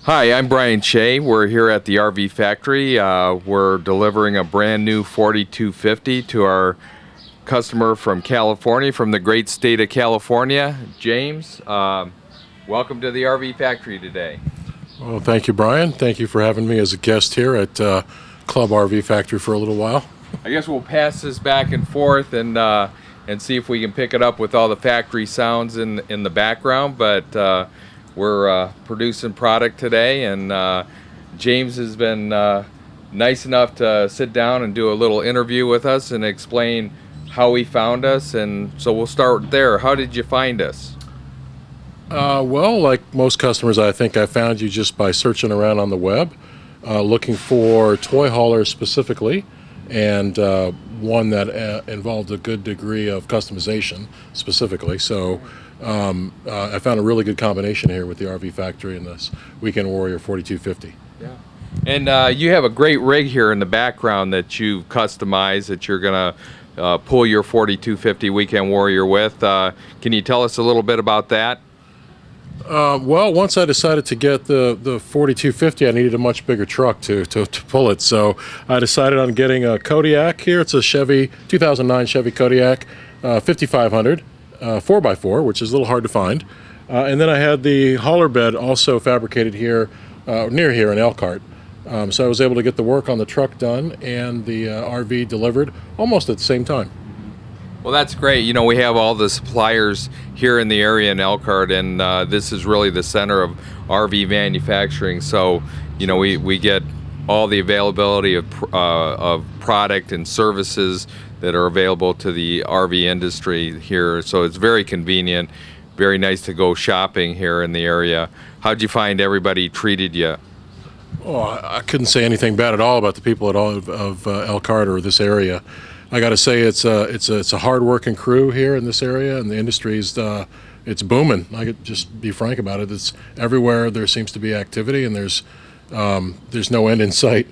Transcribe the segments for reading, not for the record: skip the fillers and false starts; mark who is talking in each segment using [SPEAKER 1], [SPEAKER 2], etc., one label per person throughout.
[SPEAKER 1] Hi, I'm Brian Shea. We're here at the RV Factory. We're delivering a brand new 4250 to our customer from California, from the great state of California. James, welcome to the RV Factory today.
[SPEAKER 2] Well, thank you, Brian. Thank you for having me as a guest here at Club RV Factory for a little while.
[SPEAKER 1] I guess we'll pass this back and forth and see if we can pick it up with all the factory sounds in the background. But we're producing product today, and James has been nice enough to sit down and do a little interview with us and explain how he found us. And so we'll start there. How did you find us?
[SPEAKER 2] Well, like most customers, I think I found you just by searching around on the web, looking for toy haulers specifically, and one that involved a good degree of customization specifically. So I found a really good combination here with the RV Factory and this Weekend Warrior 4250.
[SPEAKER 1] Yeah. And you have a great rig here in the background that you've customized that you're going to pull your 4250 Weekend Warrior with. Can you tell us a little bit about that?
[SPEAKER 2] Well, once I decided to get the 4250, I needed a much bigger truck to pull it. So I decided on getting a Kodiak here. It's a 2009 Chevy Kodiak 5500 4x4, which is a little hard to find. And then I had the hauler bed also fabricated here, near here in Elkhart. So I was able to get the work on the truck done and the RV delivered almost at the same time.
[SPEAKER 1] Well, that's great. You know, we have all the suppliers here in the area in Elkhart, and this is really the center of RV manufacturing. So, you know, we get all the availability of product and services that are available to the RV industry here. So it's very convenient, very nice to go shopping here in the area. How'd you find everybody treated you?
[SPEAKER 2] Oh, I couldn't say anything bad at all about the people at all of Elkhart or this area. I got to say it's a hard-working crew here in this area, and the industry's it's booming. I could just be frank about it. It's everywhere. There seems to be activity, and there's no end in sight.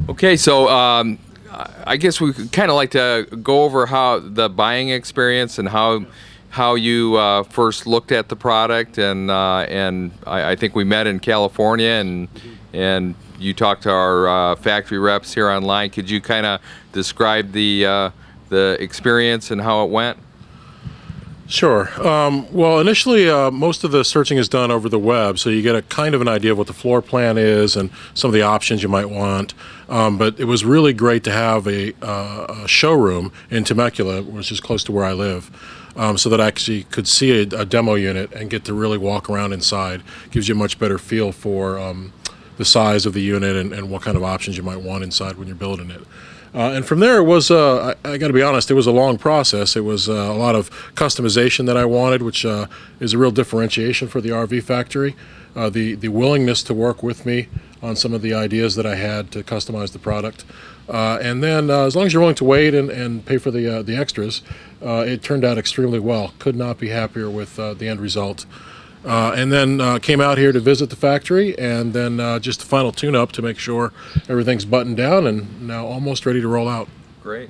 [SPEAKER 1] Okay, so I guess we kind of like to go over how the buying experience and how you first looked at the product, and I think we met in California, and you talked to our factory reps here online. Could you kind of describe the experience and how it went?
[SPEAKER 2] Sure. Well, initially, most of the searching is done over the web, so you get a kind of an idea of what the floor plan is and some of the options you might want. But it was really great to have a showroom in Temecula, which is close to where I live, so that I actually could see a demo unit and get to really walk around inside. Gives you a much better feel for the size of the unit and what kind of options you might want inside when you're building it. And from there, it was, I got to be honest, it was a long process. It was a lot of customization that I wanted, which is a real differentiation for the RV Factory. The willingness to work with me on some of the ideas that I had to customize the product. And then as long as you're willing to wait and pay for the extras, it turned out extremely well. Could not be happier with the end result. And then came out here to visit the factory, and then just the final tune-up to make sure everything's buttoned down and now almost ready to roll out.
[SPEAKER 1] Great.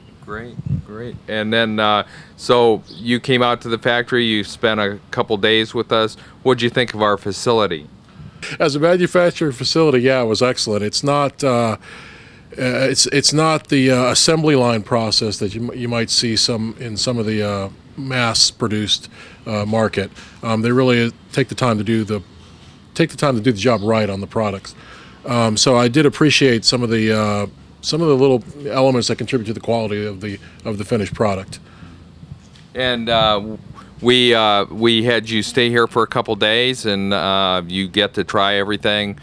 [SPEAKER 1] And then, so you came out to the factory, you spent a couple days with us. What'd you think of our facility?
[SPEAKER 2] As a manufacturing facility, yeah, it was excellent. It's not it's not the assembly line process that you might see in some of the mass-produced market. They really take the time to do the job right on the products. So I did appreciate some of the little elements that contribute to the quality of the finished product.
[SPEAKER 1] And we had you stay here for a couple days, and you get to try everything.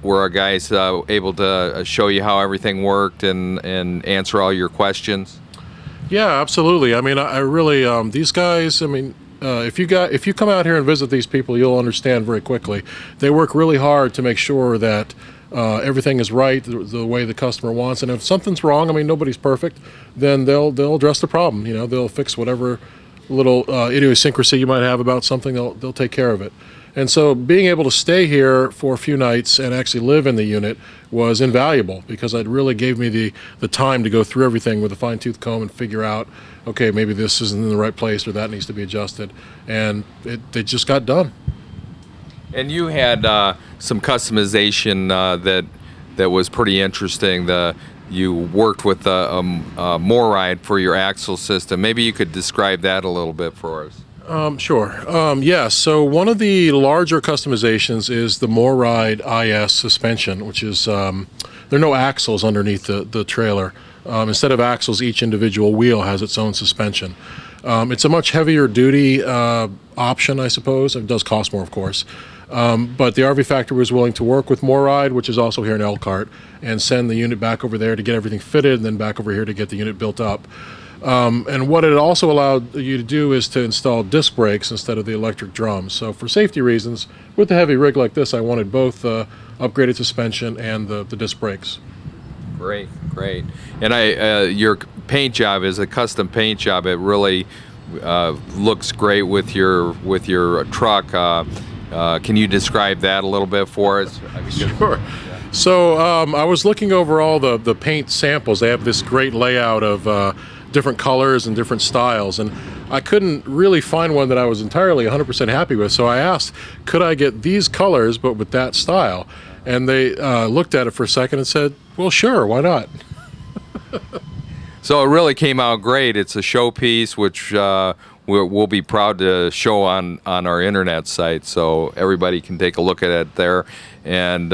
[SPEAKER 1] Were our guys able to show you how everything worked and answer all your questions?
[SPEAKER 2] Yeah, absolutely. I mean, I really these guys. I mean, if you come out here and visit these people, you'll understand very quickly. They work really hard to make sure that everything is right the way the customer wants. And if something's wrong, I mean, nobody's perfect, then they'll address the problem. You know, they'll fix whatever little idiosyncrasy you might have about something. They'll take care of it. And so being able to stay here for a few nights and actually live in the unit was invaluable because it really gave me the time to go through everything with a fine-tooth comb and figure out, okay, maybe this isn't in the right place or that needs to be adjusted. And it just got done.
[SPEAKER 1] And you had some customization that was pretty interesting. You worked with a MORryde for your axle system. Maybe you could describe that a little bit for us.
[SPEAKER 2] Sure. Yes. So one of the larger customizations is the MORryde IS suspension, which is there are no axles underneath the trailer. Instead of axles, each individual wheel has its own suspension. It's a much heavier duty option, I suppose. It does cost more, of course. But the RV Factory was willing to work with MORryde, which is also here in Elkhart, and send the unit back over there to get everything fitted, and then back over here to get the unit built up. And what it also allowed you to do is to install disc brakes instead of the electric drums. So for safety reasons, with a heavy rig like this, I wanted both upgraded suspension and the disc brakes.
[SPEAKER 1] Great. And your paint job is a custom paint job. It really looks great with your truck. Can you describe that a little bit for us?
[SPEAKER 2] Sure. So I was looking over all the paint samples. They have this great layout of different colors and different styles, and I couldn't really find one that I was entirely 100% happy with. So I asked, could I get these colors but with that style? And they looked at it for a second and said, well, sure, why not?
[SPEAKER 1] So it really came out great. It's a showpiece, which we'll be proud to show on our internet site, so everybody can take a look at it there. And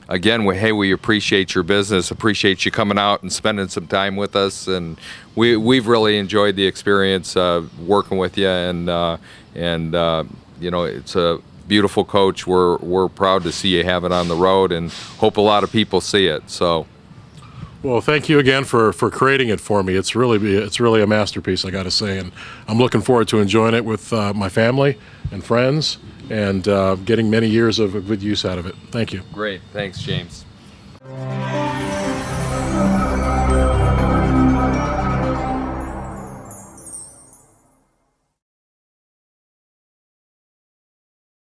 [SPEAKER 1] again, we appreciate your business, appreciate you coming out and spending some time with us, and we've really enjoyed the experience working with you. And it's a beautiful coach. We're proud to see you have it on the road, and hope a lot of people see it. So.
[SPEAKER 2] Well, thank you again for creating it for me. It's really a masterpiece, I got to say, and I'm looking forward to enjoying it with my family and friends, and getting many years of good use out of it. Thank you.
[SPEAKER 1] Great. Thanks, James.